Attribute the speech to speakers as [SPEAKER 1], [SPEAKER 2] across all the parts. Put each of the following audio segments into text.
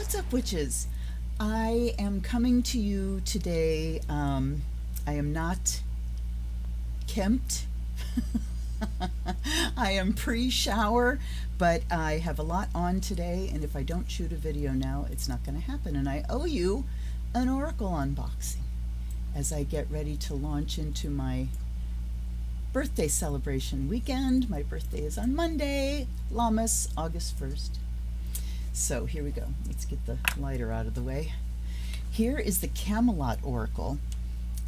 [SPEAKER 1] What's up, witches? I am coming to you today. I am not kempt. I am pre-shower, but I have a lot on today, and if I don't shoot a video now, it's not going to happen. And I owe you an Oracle unboxing as I get ready to launch into my birthday celebration weekend. My birthday is on Monday, Lammas, August 1st. So here we go. Let's get the lighter out of the way. Here is the Camelot Oracle,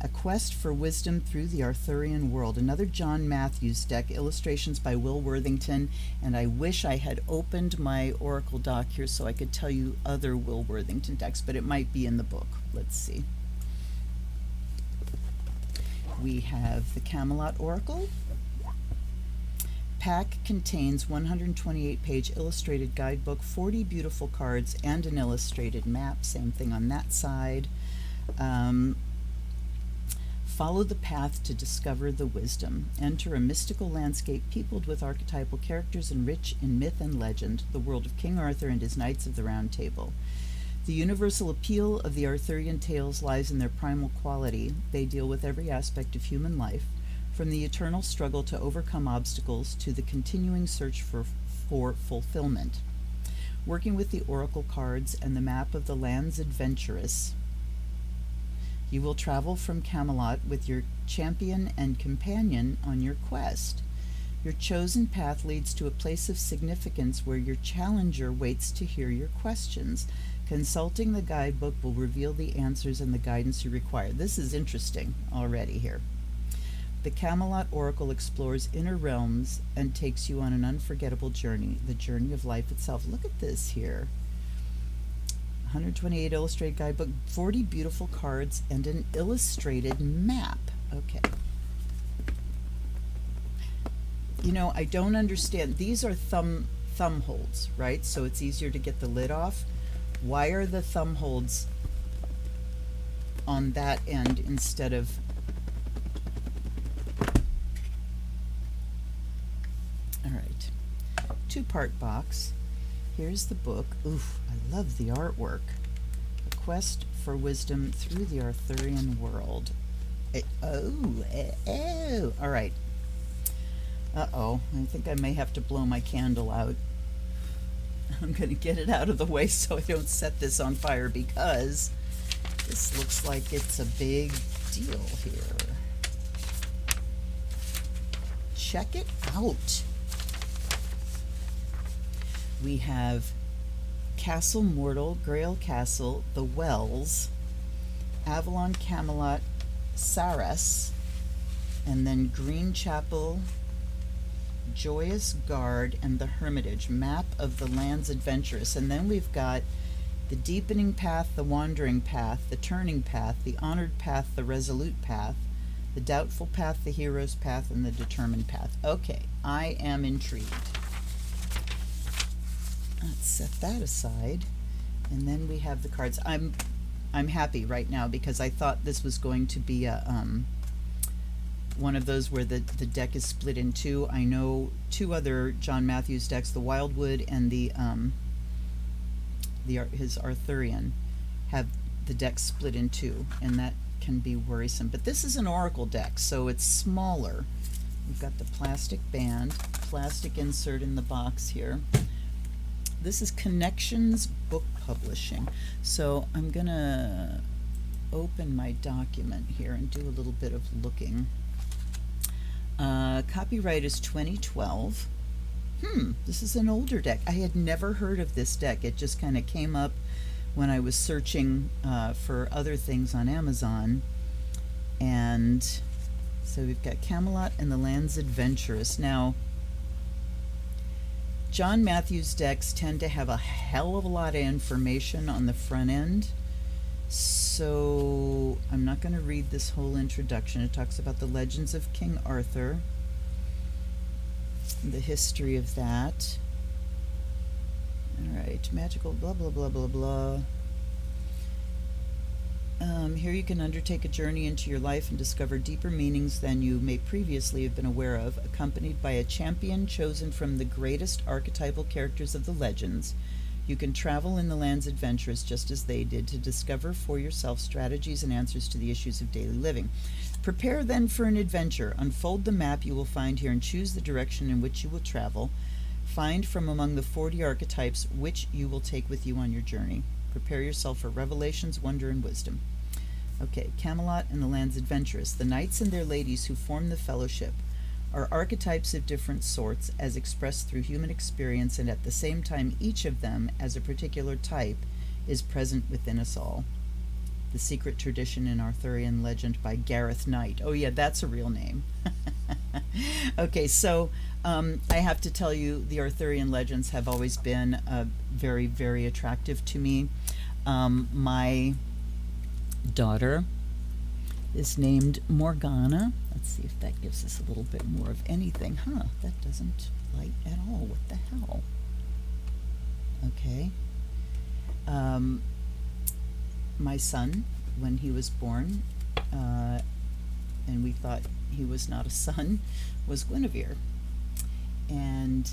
[SPEAKER 1] A Quest for Wisdom Through the Arthurian World. Another John Matthews deck, illustrations by Will Worthington. And I wish I had opened my Oracle doc here so I could tell you other Will Worthington decks, but it might be in the book. Let's see. We have the Camelot Oracle. Pack contains 128-page illustrated guidebook, 40 beautiful cards, and an illustrated map. Same thing on that side. Follow the path to discover the wisdom. Enter a mystical landscape peopled with archetypal characters and rich in myth and legend, the world of King Arthur and his Knights of the Round Table. The universal appeal of the Arthurian tales lies in their primal quality. They deal with every aspect of human life, from the eternal struggle to overcome obstacles to the continuing search for fulfillment. Working with the oracle cards and the map of the lands adventurous, you will travel from Camelot with your champion and companion on your quest. Your chosen path leads to a place of significance where your challenger waits to hear your questions. Consulting the guidebook will reveal the answers and the guidance you require. This is interesting already here. The Camelot Oracle explores inner realms and takes you on an unforgettable journey, the journey of life itself. Look at this here. 128 illustrated guidebook, 40 beautiful cards, and an illustrated map. Okay. You know, I don't understand. These are thumb holds, right? So it's easier to get the lid off. Why are the thumb holds on that end instead of... All right, two-part box. Here's the book. Oof, I love the artwork. A Quest for Wisdom Through the Arthurian World. Oh, all right. Uh-oh, I think I may have to blow my candle out. I'm going to get it out of the way so I don't set this on fire, because this looks like it's a big deal here. Check it out. We have Castle Mortal, Grail Castle, The Wells, Avalon, Camelot, Saras, and then Green Chapel, Joyous Guard, and the Hermitage, map of the lands adventurous. And then we've got the deepening path, the wandering path, the turning path, the honored path, the resolute path, the doubtful path, the hero's path, and the determined path. Okay, I am intrigued. Let's set that aside, and then we have the cards. I'm happy right now because I thought this was going to be a one of those where the deck is split in two. I know two other John Matthews decks, the Wildwood and his Arthurian, have the deck split in two, and that can be worrisome. But this is an Oracle deck, so it's smaller. We've got the plastic band, plastic insert in the box here. This is Connections Book Publishing. So I'm going to open my document here and do a little bit of looking. Copyright is 2012. This is an older deck. I had never heard of this deck. It just kind of came up when I was searching for other things on Amazon. And so we've got Camelot and the Lands Adventurous. Now, John Matthews decks tend to have a hell of a lot of information on the front end, so I'm not going to read this whole introduction. It talks about the legends of King Arthur, the history of that. All right, magical blah blah blah blah blah. Here you can undertake a journey into your life and discover deeper meanings than you may previously have been aware of, accompanied by a champion chosen from the greatest archetypal characters of the legends. You can travel in the lands adventurous just as they did to discover for yourself strategies and answers to the issues of daily living. Prepare then for an adventure. Unfold the map you will find here and choose the direction in which you will travel. Find from among the 40 archetypes which you will take with you on your journey. Prepare yourself for revelations, wonder, and wisdom. Okay, Camelot and the lands adventurous. The knights and their ladies who form the fellowship are archetypes of different sorts as expressed through human experience, and at the same time each of them, as a particular type, is present within us all. The Secret Tradition in Arthurian Legend by Gareth Knight. Oh yeah, that's a real name. Okay, so I have to tell you, the Arthurian legends have always been very, very attractive to me. My daughter is named Morgana. Let's see if that gives us a little bit more of anything. That doesn't light at all. What the hell? Okay. My son, when he was born, and we thought he was not a son, was Guinevere. And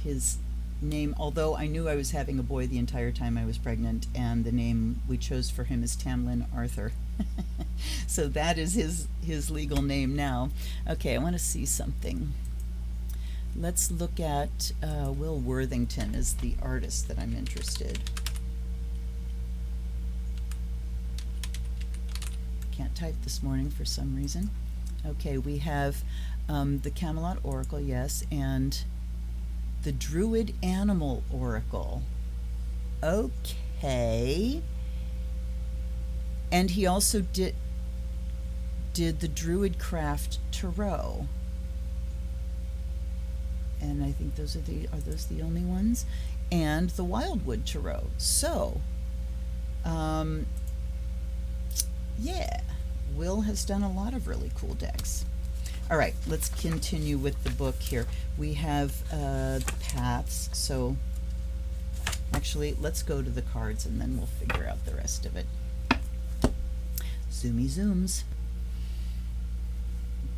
[SPEAKER 1] his name, although I knew I was having a boy the entire time I was pregnant, and the name we chose for him is Tamlin Arthur. So that is his legal name now. Okay, I want to see something. Let's look at Will Worthington as the artist that I'm interested. Can't type this morning for some reason. Okay, we have the Camelot Oracle, yes, and the Druid Animal Oracle. Okay. And he also did the Druid Craft Tarot. And I think those are those the only ones? And the Wildwood Tarot. So, yeah, Will has done a lot of really cool decks. All right, let's continue with the book here. We have the paths. So, actually, let's go to the cards and then we'll figure out the rest of it. Zoomy zooms.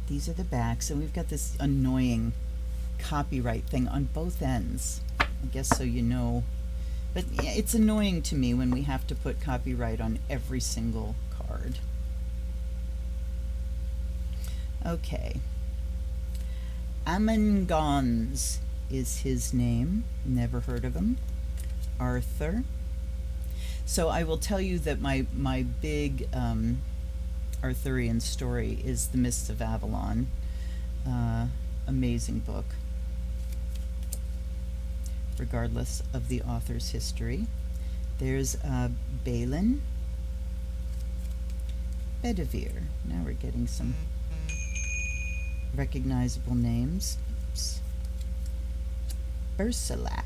[SPEAKER 1] These are the backs, and we've got this annoying copyright thing on both ends. I guess so you know. But yeah, it's annoying to me when we have to put copyright on every single card. Okay. Amangons is his name. Never heard of him. Arthur. So I will tell you that my big Arthurian story is The Mists of Avalon. Amazing book, regardless of the author's history. There's Balin, Bedivere. Now we're getting some recognizable names. Oops. Ursulac,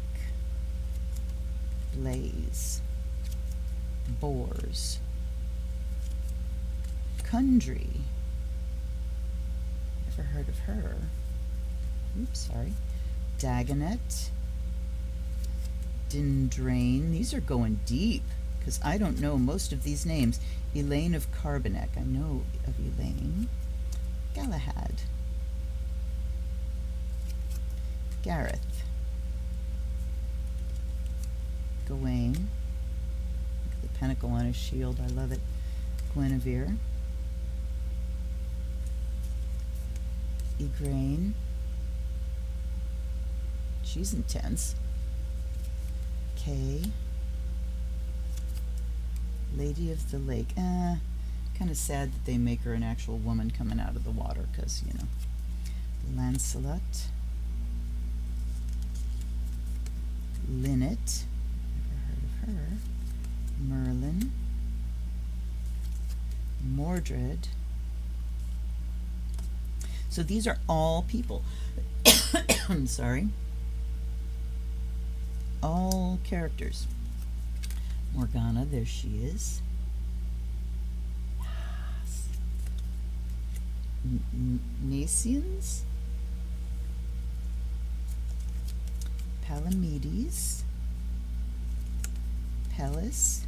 [SPEAKER 1] Blaze, Boars, Kundry. Never heard of her. Oops, sorry. Dagonet, Dindrain. These are going deep because I don't know most of these names. Elaine of Carbonek. I know of Elaine. Galahad. Gareth. Gawain. Look at the pentacle on his shield. I love it. Guinevere. Igraine. She's intense. Kay. Lady of the Lake. Kind of sad that they make her an actual woman coming out of the water because, you know. Lancelot. Lynette. Never heard of her. Merlin. Mordred. So these are all people. I'm sorry. All characters. Morgana, there she is. Yes. Nacians. Palamedes. Pellis.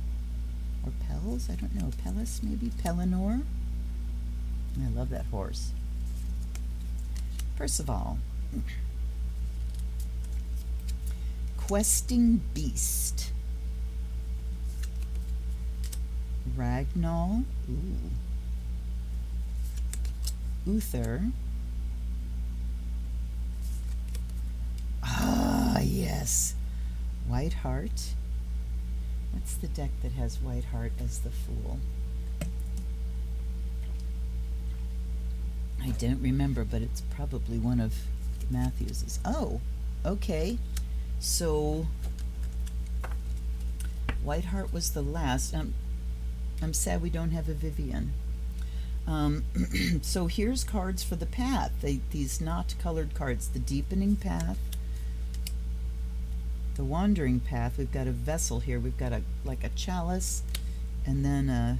[SPEAKER 1] Or Pels, I don't know. Pellis, maybe? Pellinor. I love that horse. Percival. Questing Beast. Ragnall. Ooh. Uther. Ah, yes. White Hart. What's the deck that has White Hart as the Fool? I don't remember, but it's probably one of Matthews's. Oh, okay. So White Hart was the last. I'm sad we don't have a Vivian. So here's cards for the path. These not colored cards. The Deepening Path. The Wandering Path. We've got a vessel here. We've got like a chalice, and then a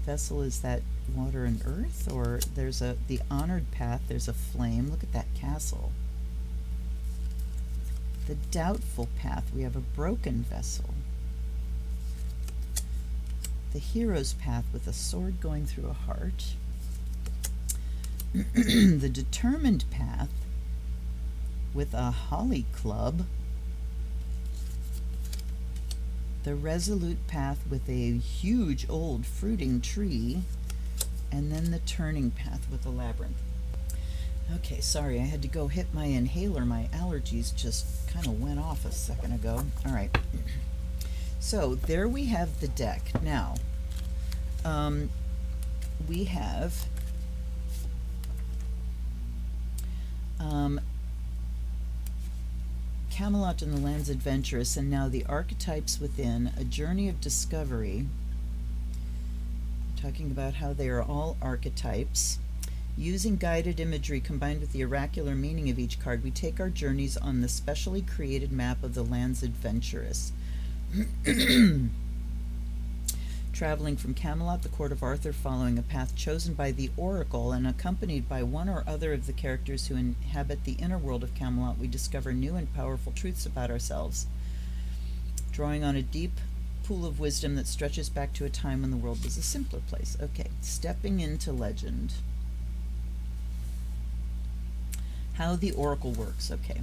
[SPEAKER 1] vessel. Is that water and earth? Or there's the Honored Path. There's a flame. Look at that castle. The Doubtful Path. We have a broken vessel. The Hero's Path with a sword going through a heart. The Determined Path with a holly club. The Resolute Path with a huge old fruiting tree. And then the Turning Path with a labyrinth. Okay, sorry, I had to go hit my inhaler. My allergies just kind of went off a second ago. All right. So there we have the deck. Now, we have Camelot and the Lands Adventurous, and now the Archetypes Within, a Journey of Discovery, talking about how they are all archetypes. Using guided imagery combined with the oracular meaning of each card, we take our journeys on the specially created map of the Lands Adventurous. Traveling from Camelot, the court of Arthur, following a path chosen by the Oracle and accompanied by one or other of the characters who inhabit the inner world of Camelot, we discover new and powerful truths about ourselves, drawing on a deep pool of wisdom that stretches back to a time when the world was a simpler place. Okay, stepping into legend. How the Oracle works. Okay.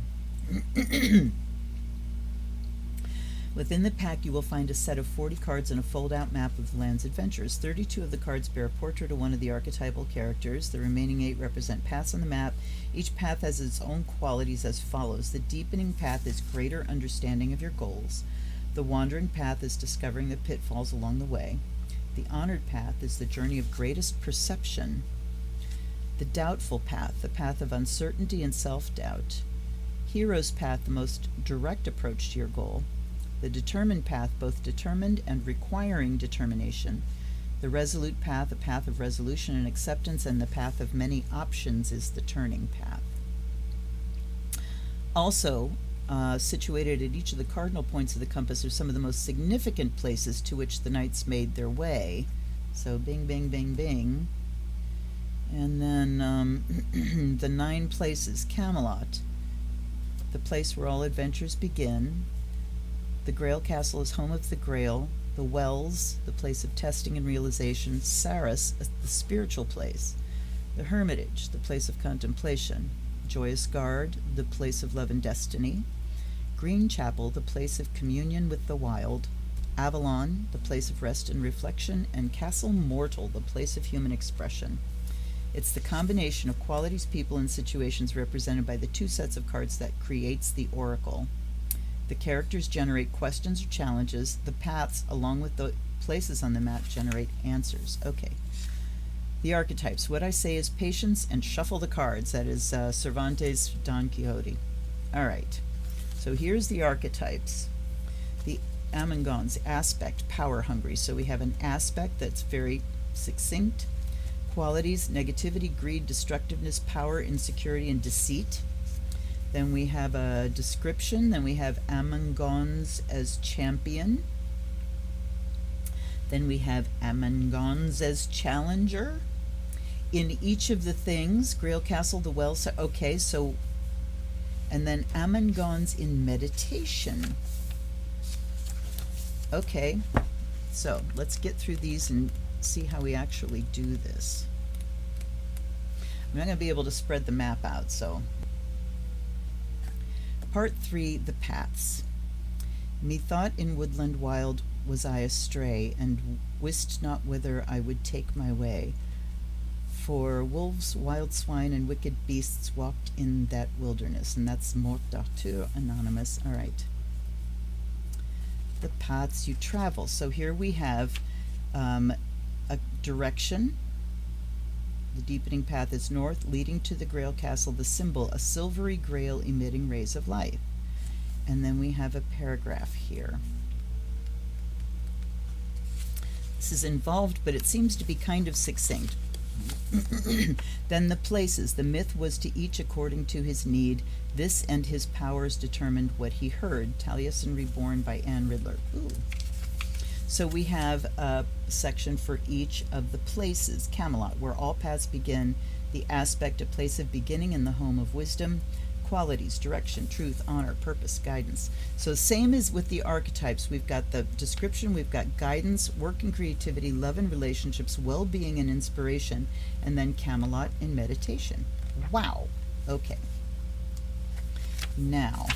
[SPEAKER 1] Within the pack, you will find a set of 40 cards and a fold-out map of the Land's Adventures. 32 of the cards bear a portrait of one of the archetypal characters. The remaining 8 represent paths on the map. Each path has its own qualities as follows. The Deepening Path is greater understanding of your goals. The Wandering Path is discovering the pitfalls along the way. The Honored Path is the journey of greatest perception. The Doubtful Path, the path of uncertainty and self-doubt. Hero's Path, the most direct approach to your goal. The Determined Path, both determined and requiring determination. The Resolute Path, a path of resolution and acceptance, and the path of many options is the Turning Path. Also, situated at each of the cardinal points of the compass are some of the most significant places to which the knights made their way. So bing, bing, bing, bing. And then the 9 places. Camelot, the place where all adventures begin. The Grail Castle is home of the Grail. The Wells, the place of testing and realization. Saris, the spiritual place. The Hermitage, the place of contemplation. Joyous Guard, the place of love and destiny. Green Chapel, the place of communion with the wild. Avalon, the place of rest and reflection. And Castle Mortal, the place of human expression. It's the combination of qualities, people, and situations represented by the 2 sets of cards that creates the Oracle. The characters generate questions or challenges. The paths, along with the places on the map, generate answers. Okay. The archetypes. What I say is patience and shuffle the cards. That is Cervantes' Don Quixote. All right. So here's the archetypes. The Amangons, aspect, power hungry. So we have an aspect that's very succinct. Qualities, negativity, greed, destructiveness, power, insecurity, and deceit. Then we have a description. Then we have Amangons as champion. Then we have Amangons as challenger. In each of the things, Grail Castle, the Wells, okay, so, and then Amangons in meditation. Okay, so let's get through these and see how we actually do this. I'm not going to be able to spread the map out, so. Part 3, the paths. Methought in woodland wild was I astray, and wist not whither I would take my way. For wolves, wild swine, and wicked beasts walked in that wilderness. And that's Mort d'Arthur, anonymous. All right. The paths you travel. So here we have a direction. The deepening path is north, leading to the Grail Castle. The symbol, a silvery grail emitting rays of light. And then we have a paragraph here. This is involved, but it seems to be kind of succinct. Then the places. The myth was to each according to his need. This and his powers determined what he heard. Taliesin Reborn by Anne Riddler. Ooh. So we have a section for each of the places. Camelot, where all paths begin. The aspect, a place of beginning and the home of wisdom. Qualities, direction, truth, honor, purpose, guidance. So same as with the archetypes, we've got the description, we've got guidance, work and creativity, love and relationships, well-being and inspiration, and then Camelot and meditation. Wow. Okay. Now,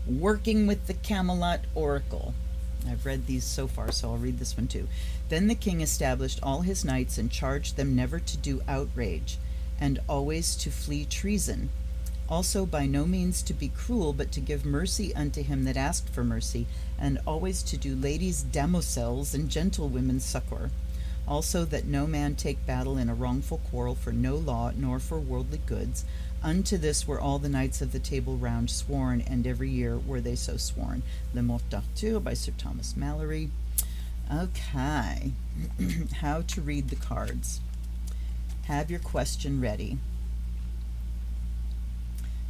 [SPEAKER 1] working with the Camelot Oracle. I've read these so far, so I'll read this one too. Then the king established all his knights and charged them never to do outrage, and always to flee treason. Also by no means to be cruel, but to give mercy unto him that asked for mercy, and always to do ladies' damosels and gentlewomen succor. Also that no man take battle in a wrongful quarrel for no law, nor for worldly goods. Unto this were all the knights of the Table Round sworn, and every year were they so sworn. Le Mort d'Arthur by Sir Thomas Malory. Okay. How to read the cards. Have your question ready.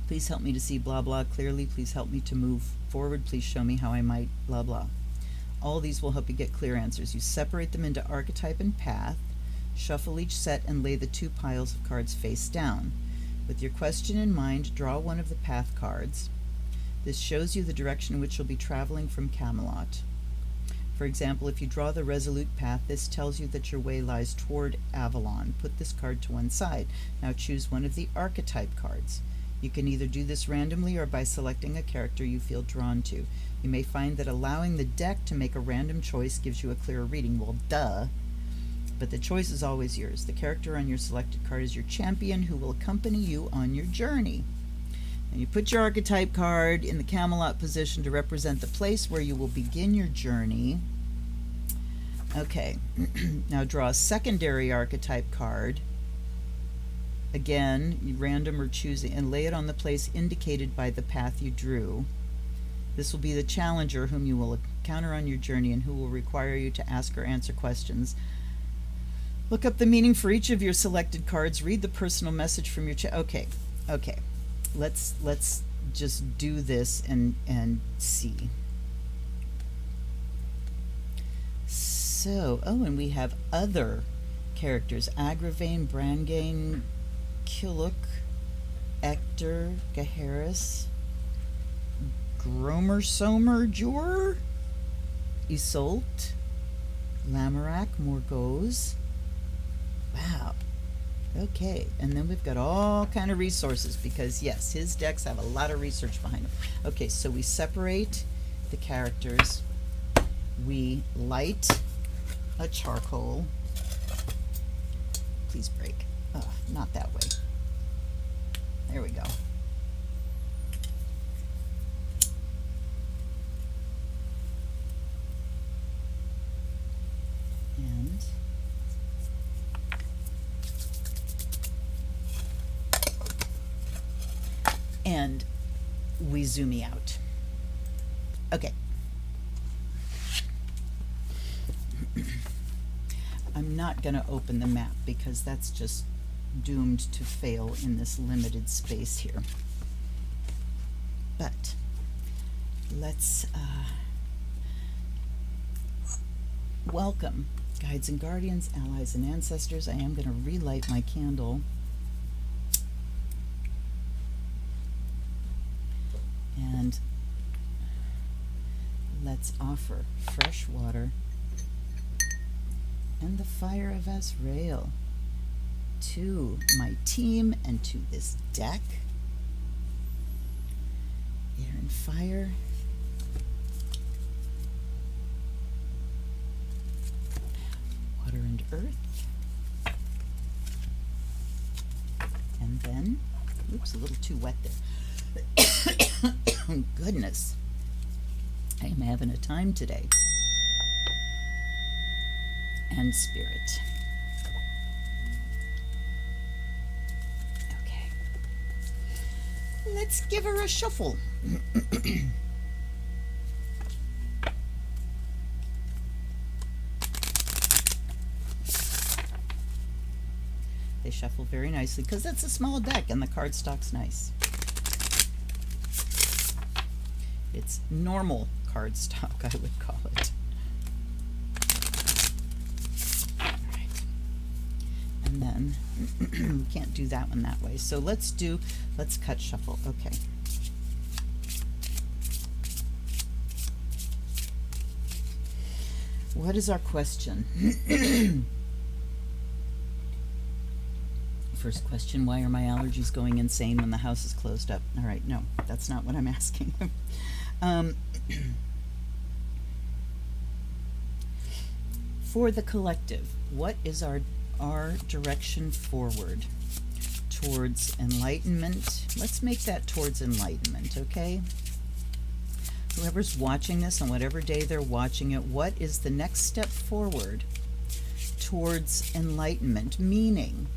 [SPEAKER 1] Please help me to see blah blah clearly. Please help me to move forward. Please show me how I might blah blah. All these will help you get clear answers. You separate them into archetype and path. Shuffle each set and lay the two piles of cards face down. With your question in mind, draw one of the path cards. This shows you the direction in which you'll be traveling from Camelot. For example, if you draw the resolute path, this tells you that your way lies toward Avalon. Put this card to one side. Now choose one of the archetype cards. You can either do this randomly or by selecting a character you feel drawn to. You may find that allowing the deck to make a random choice gives you a clearer reading. Well, duh. But the choice is always yours. The character on your selected card is your champion who will accompany you on your journey. And you put your archetype card in the Camelot position to represent the place where you will begin your journey. Okay, now draw a secondary archetype card. Again, you random or choosing, and lay it on the place indicated by the path you drew. This will be the challenger whom you will encounter on your journey and who will require you to ask or answer questions. Look up the meaning for each of your selected cards. Read the personal message from your okay. Let's just do this and see. So, and we have other characters. Agravain, Brangain, Killook, Ector, Gaheris, Gromer, Somer, Jur, Isolt, Lamorak, Morgause. Wow. Okay, and then we've got all kind of resources because, yes, his decks have a lot of research behind them. Okay, so we separate the characters. We light a charcoal. Please break. Not that way. There we go. And we zoom out. Okay. I'm not going to open the map because that's just doomed to fail in this limited space here. But let's welcome guides and guardians, allies and ancestors. I am going to relight my candle. And let's offer fresh water and the fire of Azrael to my team and to this deck. Air and fire, Earth. And then, oops, a little too wet there. Goodness. I am having a time today. And Spirit. Okay. Let's give her a shuffle. They shuffle very nicely because it's a small deck and the cardstock's nice. It's normal cardstock, I would call it. All right. And then we can't do that one that way. So let's cut shuffle. Okay. What is our question? First question, why are my allergies going insane when the house is closed up? All right, no, that's not what I'm asking. For the collective, what is our direction forward towards enlightenment? Let's make that towards enlightenment, okay? Whoever's watching this on whatever day they're watching it, what is the next step forward towards enlightenment? Meaning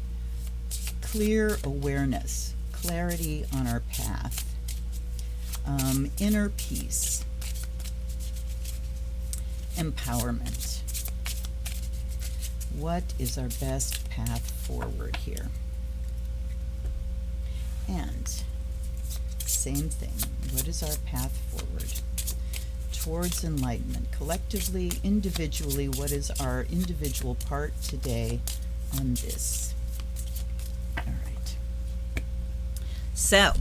[SPEAKER 1] clear awareness, clarity on our path, inner peace, empowerment. What is our best path forward here? And same thing, what is our path forward towards enlightenment? Collectively, individually, what is our individual part today on this? All right. So,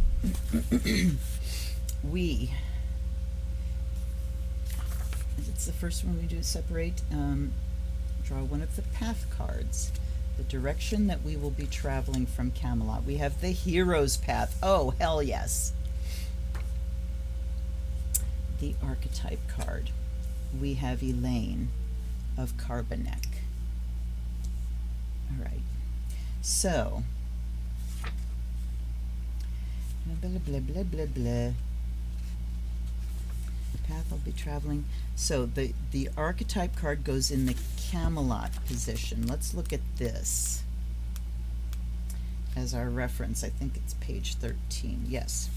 [SPEAKER 1] it's the first one we do, separate, draw one of the path cards, the direction that we will be traveling from Camelot. We have the hero's path. Oh, hell yes. The archetype card. We have Elaine of Carbonek. All right. So, blah, blah, blah, blah, blah. The path I'll be traveling. So the archetype card goes in the Camelot position. Let's look at this as our reference. I think it's page 13. Yes.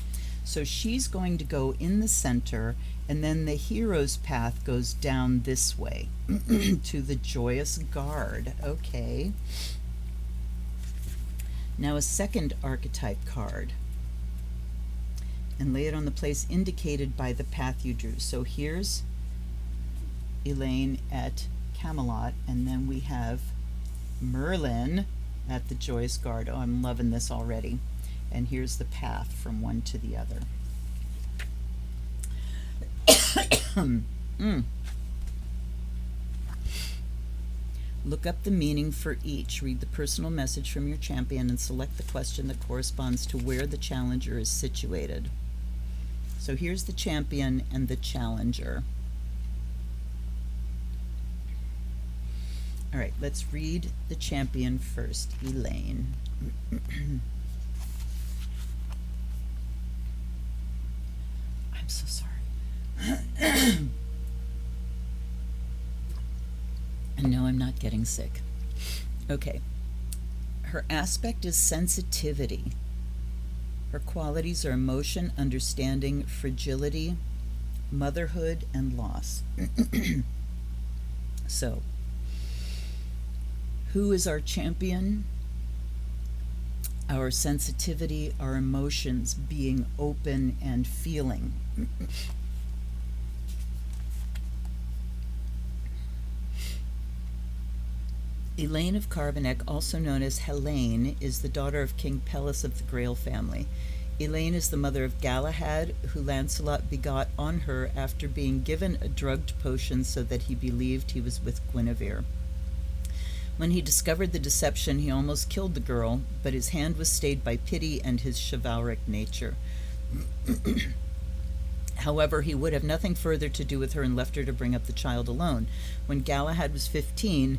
[SPEAKER 1] So she's going to go in the center, and then the hero's path goes down this way to the Joyous Guard. Okay. Now a second archetype card, and lay it on the place indicated by the path you drew. So here's Elaine at Camelot, and then we have Merlin at the Joyous Guard. Oh, I'm loving this already. And here's the path from one to the other. Look up the meaning for each. Read the personal message from your champion and select the question that corresponds to where the challenger is situated. So here's the champion and the challenger. All right, let's read the champion first, Elaine. I'm so sorry. And no, I'm not getting sick. Okay. Her aspect is sensitivity. Her qualities are emotion, understanding, fragility, motherhood, and loss. So, who is our champion? Our sensitivity, our emotions, being open and feeling. Elaine of Carbonek, also known as Helene, is the daughter of King Pelles of the Grail family. Elaine is the mother of Galahad, who Lancelot begot on her after being given a drugged potion so that he believed he was with Guinevere. When he discovered the deception, he almost killed the girl, but his hand was stayed by pity and his chivalric nature. However, he would have nothing further to do with her and left her to bring up the child alone. When Galahad was 15,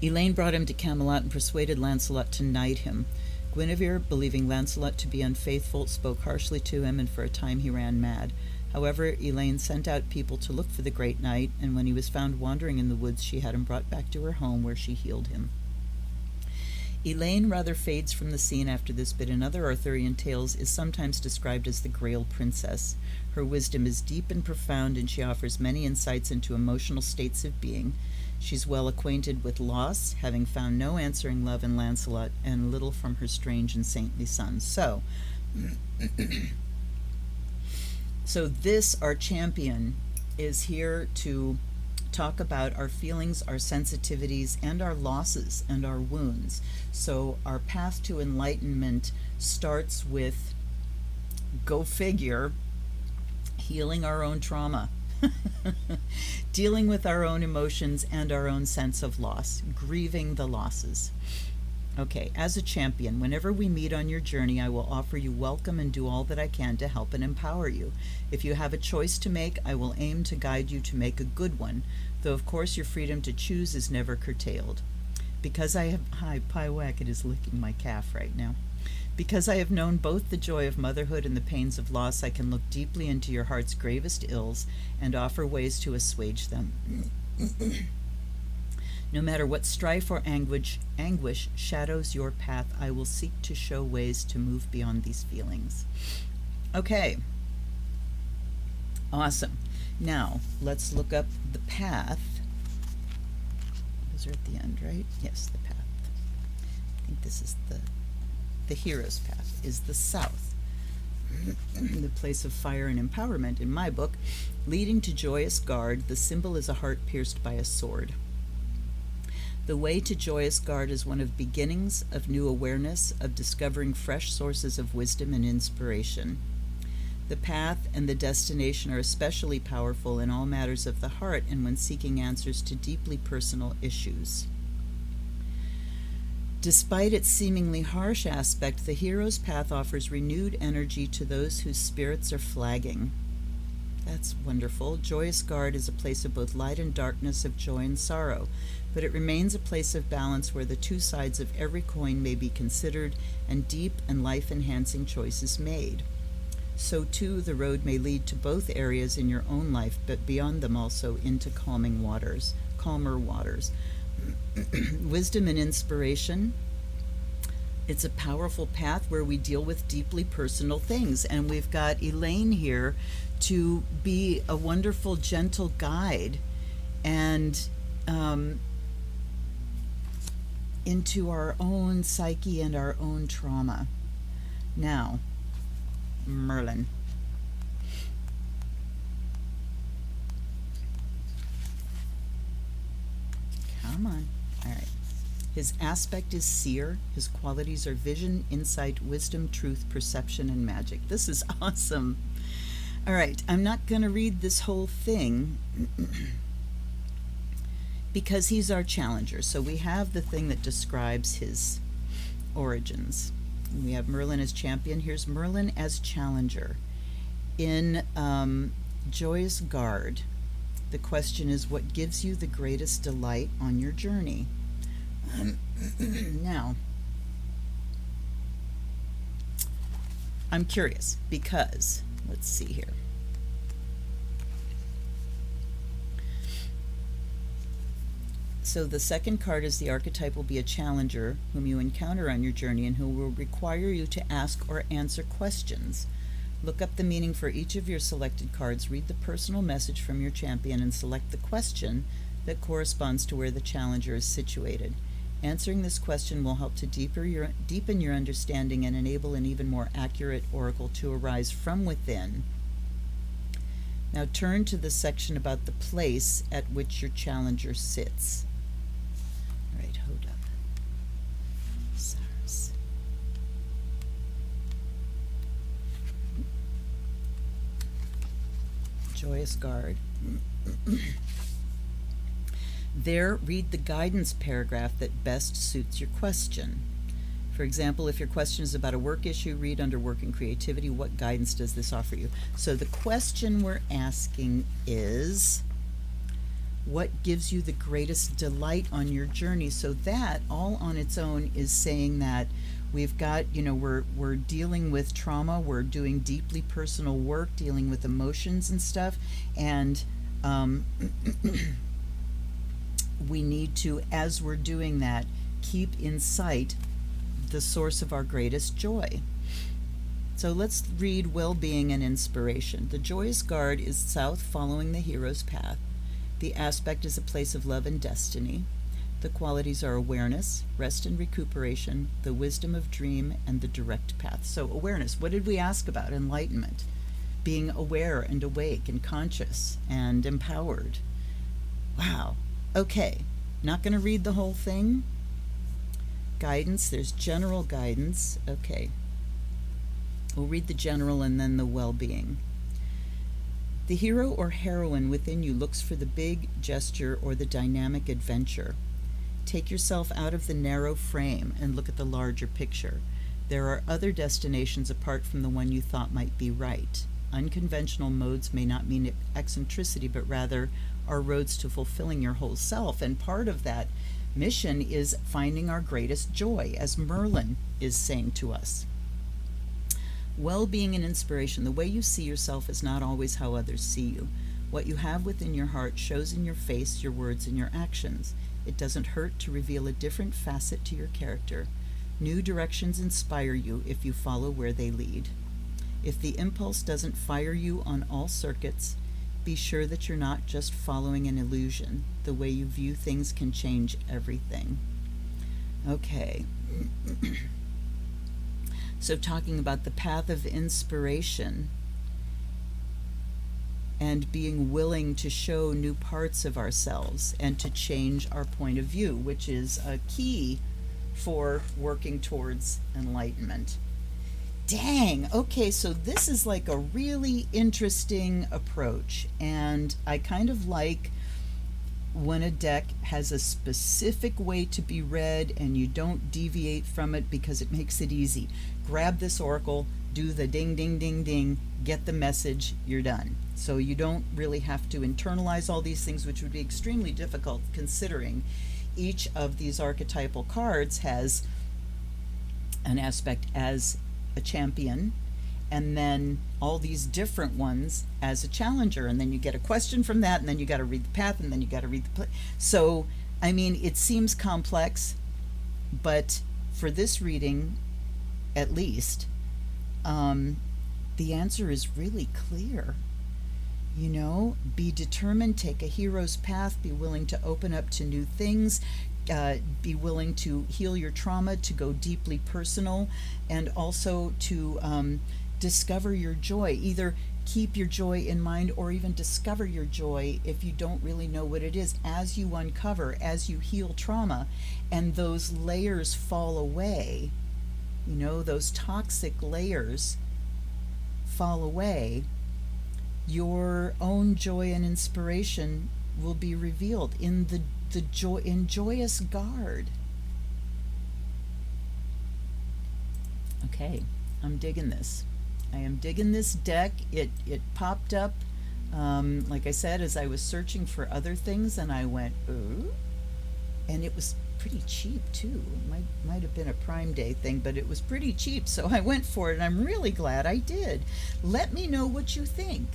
[SPEAKER 1] Elaine brought him to Camelot and persuaded Lancelot to knight him. Guinevere, believing Lancelot to be unfaithful, spoke harshly to him, and for a time he ran mad. However, Elaine sent out people to look for the great knight, and when he was found wandering in the woods, she had him brought back to her home, where she healed him. Elaine rather fades from the scene after this, but in other Arthurian tales is sometimes described as the Grail Princess. Her wisdom is deep and profound, and she offers many insights into emotional states of being. She's well acquainted with loss, having found no answering love in Lancelot, and little from her strange and saintly son. So this, our champion, is here to talk about our feelings, our sensitivities, and our losses and our wounds. So our path to enlightenment starts with, go figure, healing our own trauma. Dealing with our own emotions and our own sense of loss, grieving the losses. Okay, as a champion, whenever we meet on your journey, I will offer you welcome and do all that I can to help and empower you. If you have a choice to make, I will aim to guide you to make a good one, though of course your freedom to choose is never curtailed. Because I have, hi, Pyewacket is licking my calf right now. Because I have known both the joy of motherhood and the pains of loss, I can look deeply into your heart's gravest ills and offer ways to assuage them. No matter what strife or anguish shadows your path, I will seek to show ways to move beyond these feelings. Okay. Awesome. Now, let's look up the path. Those are at the end, right? Yes, the path. I think this is the hero's path is the south, the place of fire and empowerment in my book, leading to Joyous Guard. The symbol is a heart pierced by a sword. The way to Joyous Guard is one of beginnings of new awareness, of discovering fresh sources of wisdom and inspiration. The path and the destination are especially powerful in all matters of the heart and when seeking answers to deeply personal issues. Despite its seemingly harsh aspect, the hero's path offers renewed energy to those whose spirits are flagging. That's wonderful. Joyous Guard is a place of both light and darkness, of joy and sorrow, but it remains a place of balance where the two sides of every coin may be considered and deep and life-enhancing choices made. So too, the road may lead to both areas in your own life, but beyond them also into calmer waters. Wisdom and inspiration. It's a powerful path where we deal with deeply personal things, and we've got Elaine here to be a wonderful, gentle guide and into our own psyche and our own trauma. Now, Merlin. Come on. All right. His aspect is seer. His qualities are vision, insight, wisdom, truth, perception, and magic. This is awesome. All right. I'm not going to read this whole thing because he's our challenger. So we have the thing that describes his origins. We have Merlin as champion. Here's Merlin as challenger. In Joyous Guard, the question is, what gives you the greatest delight on your journey? Now, I'm curious because, let's see here. So the second card is the archetype will be a challenger whom you encounter on your journey and who will require you to ask or answer questions. Look up the meaning for each of your selected cards, read the personal message from your champion, and select the question that corresponds to where the challenger is situated. Answering this question will help to deepen your understanding and enable an even more accurate oracle to arise from within. Now turn to the section about the place at which your challenger sits. All right, hold up. SARS. Joyous Guard. There, read the guidance paragraph that best suits your question. For example, if your question is about a work issue, read under Work and Creativity, what guidance does this offer you? So the question we're asking is, What gives you the greatest delight on your journey? So that all on its own is saying that we've got, we're dealing with trauma, we're doing deeply personal work, dealing with emotions and stuff, and we need to, as we're doing that, keep in sight the source of our greatest joy. So let's read well-being and inspiration. The Joyous Guard is south, following the hero's path. The aspect is a place of love and destiny. The qualities are awareness, rest and recuperation, the wisdom of dream, and the direct path. So awareness, what did we ask about? Enlightenment. Being aware and awake and conscious and empowered. Wow. Okay. Not going to read the whole thing. Guidance, there's general guidance. Okay. We'll read the general and then the well-being. The hero or heroine within you looks for the big gesture or the dynamic adventure. Take yourself out of the narrow frame and look at the larger picture. There are other destinations apart from the one you thought might be right. Unconventional modes may not mean eccentricity, but rather are roads to fulfilling your whole self. And part of that mission is finding our greatest joy, as Merlin is saying to us. Well-being and inspiration. The way you see yourself is not always how others see you. What you have within your heart shows in your face, your words, and your actions. It doesn't hurt to reveal a different facet to your character. New directions inspire you if you follow where they lead. If the impulse doesn't fire you on all circuits, be sure that you're not just following an illusion. The way you view things can change everything. Okay. So talking about the path of inspiration and being willing to show new parts of ourselves and to change our point of view, which is a key for working towards enlightenment. Dang, okay, so this is like a really interesting approach, and I kind of like when a deck has a specific way to be read and you don't deviate from it because it makes it easy. Grab this oracle, do the ding, ding, ding, ding, get the message, you're done. So you don't really have to internalize all these things, which would be extremely difficult considering each of these archetypal cards has an aspect as a champion, and then all these different ones as a challenger, and then you get a question from that, and then you got to read the path, and then you got to read the so I mean, it seems complex, but for this reading at least, the answer is really clear. Be determined, take a hero's path, be willing to open up to new things, be willing to heal your trauma, to go deeply personal, and also to discover your joy. Either keep your joy in mind or even discover your joy if you don't really know what it is, as you uncover, as you heal trauma, and those layers fall away, those toxic layers fall away, your own joy and inspiration will be revealed in the Joyous Guard. Okay, I'm digging this. I am digging this deck. It popped up, like I said, as I was searching for other things, and I went, ooh, and it was pretty cheap too. Might have been a Prime Day thing, but it was pretty cheap, so I went for it, and I'm really glad I did. Let me know what you think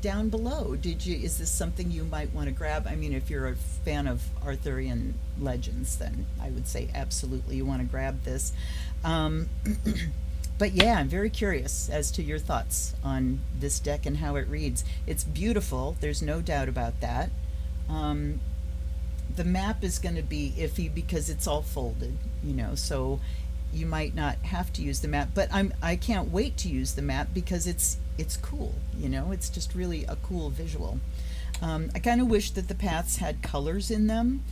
[SPEAKER 1] down below. Is this something you might want to grab? I mean, if you're a fan of Arthurian legends, then I would say absolutely you want to grab this. But yeah, I'm very curious as to your thoughts on this deck and how it reads. It's beautiful, there's no doubt about that. The map is going to be iffy because it's all folded, so you might not have to use the map, but I can't wait to use the map because it's cool, it's just really a cool visual. I kind of wish that the paths had colors in them.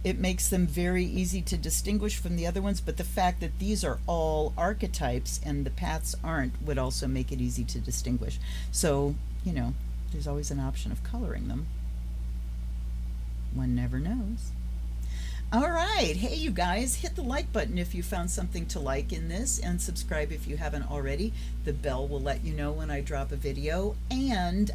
[SPEAKER 1] It makes them very easy to distinguish from the other ones, but the fact that these are all archetypes and the paths aren't would also make it easy to distinguish. So, there's always an option of coloring them. One never knows. All right, hey you guys, hit the like button if you found something to like in this, and subscribe if you haven't already. The bell will let you know when I drop a video, and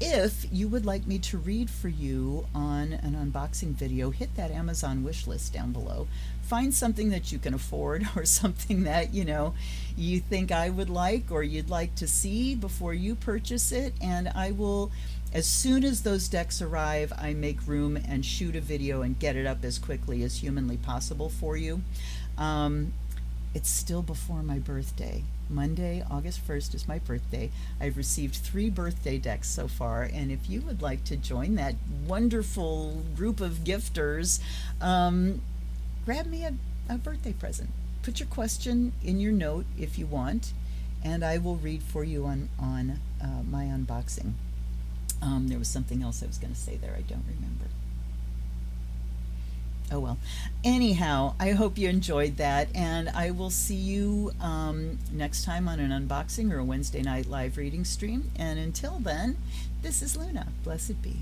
[SPEAKER 1] If you would like me to read for you on an unboxing video, hit that Amazon wish list down below. Find something that you can afford, or something that, you think I would like or you'd like to see before you purchase it, and I will, as soon as those decks arrive, I make room and shoot a video and get it up as quickly as humanly possible for you. It's still before my birthday. Monday, August 1st is my birthday. I've received 3 birthday decks so far, and if you would like to join that wonderful group of gifters, grab me a birthday present. Put your question in your note if you want, and I will read for you on my unboxing. There was something else I was going to say there. I don't remember. Oh well. Anyhow, I hope you enjoyed that, and I will see you next time on an unboxing or a Wednesday night live reading stream. And until then, this is Luna. Blessed be.